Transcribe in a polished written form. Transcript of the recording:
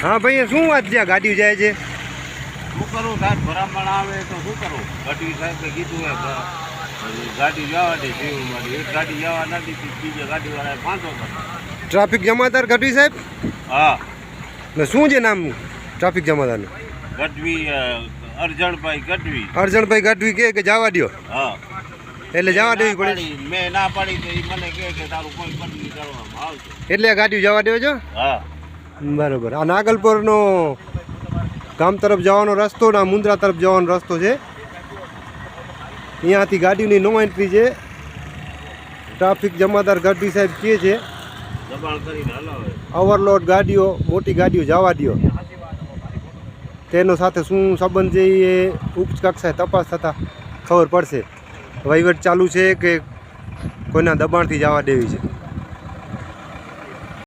હા ભાઈ શું વાત છે? ગાડીઓ જાય છે. શું કરું સાહેબ? ભરામણ આવે તો શું કરું? ગઢવી સાહેબે કીધું એ ગાડી જવા દે જીવ મારી. એક ગાડી જવા નથી, બીજી ગાડીવાળાએ 500 કરે. ટ્રાફિક જમાદાર ગઢવી સાહેબ? હા. ને શું છે નામ ટ્રાફિક જમાદારનું? ગઢવી અરજણભાઈ ગઢવી. અરજણભાઈ ગઢવી કે જવા દો. હા. એટલે જવા દેવી પડે. મેં ના પાડી તો એ મને કહે કે તારું કોઈ બદલી કરવામાં આવશે. એટલે આ ગાડીઓ જવા દેવો છો? હા. બરાબર. આ નાગલપુરનો ગામ તરફ જવાનો રસ્તો ને મુન્દ્રા તરફ જવાનો રસ્તો છે. અહીંયાથી ગાડીઓની નો એન્ટ્રી છે. ટ્રાફિક જમાદાર ગઢવી સાહેબ કહે છે દબાણ કરીને હલાવે. ઓવરલોડ ગાડીઓ, મોટી ગાડીઓ જવા દો. તેનો સાથે શું સંબંધ છે એ ઉચ્ચ કક્ષાએ તપાસ થતાં ખબર પડશે. વહીવટ ચાલુ છે કે કોઈના દબાણથી જવા દેવી છે.